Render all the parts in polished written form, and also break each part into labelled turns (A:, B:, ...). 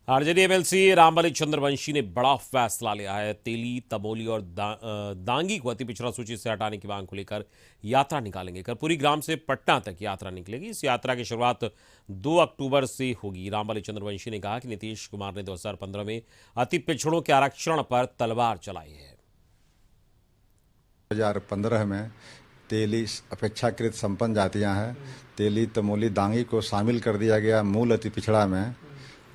A: RJD MLC Rambali Chandravanshi ने बड़ा फैसला लिया है। तेली, तमोली और दांगी को अति पिछड़ा सूची से हटाने की मांग को लेकर यात्रा निकालेंगे। कर्पूरी ग्राम से पटना तक यात्रा निकलेगी। इस यात्रा की शुरुआत 2 अक्टूबर से होगी। रामबली चंद्रवंशी ने कहा कि नीतीश कुमार ने 2015 में अति पिछड़ों के आरक्षण पर तलवार चलाई है।
B: 2015 में तेली अपेक्षाकृत संपन्न जातियां हैं, तेली, तमोली, दांगी को शामिल कर दिया गया मूल अति पिछड़ा में,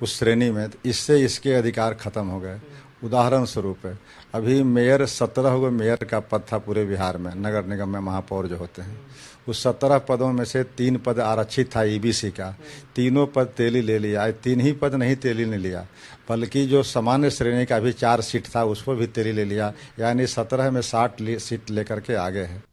B: उस श्रेणी में। इससे इसके अधिकार खत्म हो गए। उदाहरण स्वरूप है, अभी मेयर 17 गो मेयर का पद था पूरे बिहार में, नगर निगम में महापौर जो होते हैं। उस 17 पदों में से 3 पद आरक्षित था ईबीसी का, तीनों पद तेली ले लिया। 3 ही पद नहीं तेली ने लिया, बल्कि जो सामान्य श्रेणी का भी 4 सीट था उसको भी तेली ले लिया। यानी 17 में 60 सीट लेकर के आगे है।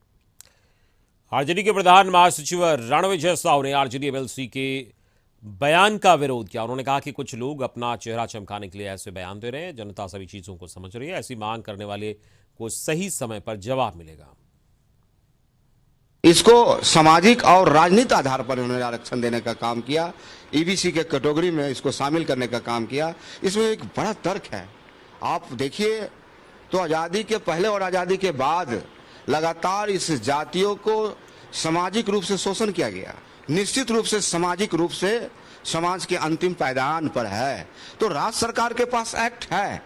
A: आरजेडी के प्रधान महासचिव रणविजय साहू ने आरजेडी एमएलसी के बयान का विरोध किया। उन्होंने कहा कि कुछ लोग अपना चेहरा चमकाने के लिए ऐसे बयान दे रहे हैं। जनता सभी चीजों को समझ रही है। ऐसी मांग करने वाले को सही समय पर जवाब मिलेगा।
C: इसको सामाजिक और राजनीतिक आधार पर उन्होंने आरक्षण देने का काम किया, ईबीसी के कैटेगरी में इसको शामिल करने का काम किया। इसमें एक बड़ा तर्क है। आप देखिए तो आजादी के पहले और आजादी के बाद लगातार इस जातियों को सामाजिक रूप से शोषण किया गया। निश्चित रूप से सामाजिक रूप से समाज के अंतिम पायदान पर है। तो राज्य सरकार के पास एक्ट है।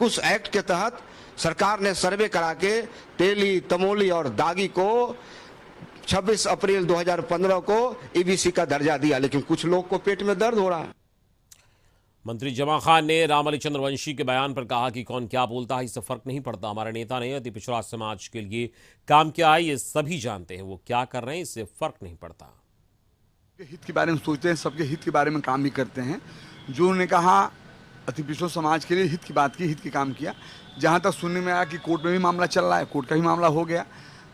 C: उस एक्ट के तहत सरकार ने सर्वे करा के तेली, तमोली और दागी को 26 अप्रैल 2015 को ईबीसी का दर्जा दिया। लेकिन कुछ लोग को पेट में दर्द हो रहा है।
A: मंत्री जमा खान ने रामबली चंद्रवंशी के बयान पर कहा कि कौन क्या बोलता है इससे फर्क नहीं पड़ता। हमारे नेता ने अति पिछड़ा समाज के लिए काम किया है, ये सभी जानते हैं। वो क्या कर रहे हैं इससे फर्क नहीं पड़ता।
D: हित के बारे में सोचते हैं, सबके हित के बारे में काम भी करते हैं। जो उन्होंने कहा अति पिछड़ा समाज के लिए हित की बात की, हित की काम किया। जहां तक सुनने में आया कि कोर्ट में भी मामला चल रहा है, कोर्ट का भी मामला हो गया।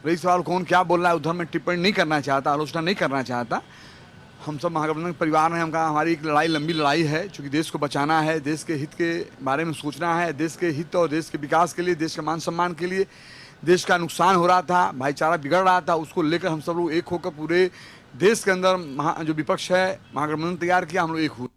D: रही सवाल कौन क्या बोल रहा है, उधर मैं टिप्पणी नहीं करना चाहता, आलोचना नहीं करना चाहता। हम सब महागठबंधन परिवार हैं। हम कहा हमारी एक लड़ाई, लंबी लड़ाई है, चूँकि देश को बचाना है, देश के हित के बारे में सोचना है, देश के हित और देश के विकास के लिए, देश के मान सम्मान के लिए। देश का नुकसान हो रहा था, भाईचारा बिगड़ रहा था, उसको लेकर हम सब लोग एक होकर पूरे देश के अंदर जो विपक्ष है महागठबंधन तैयार किया, हम लोग एक हुए।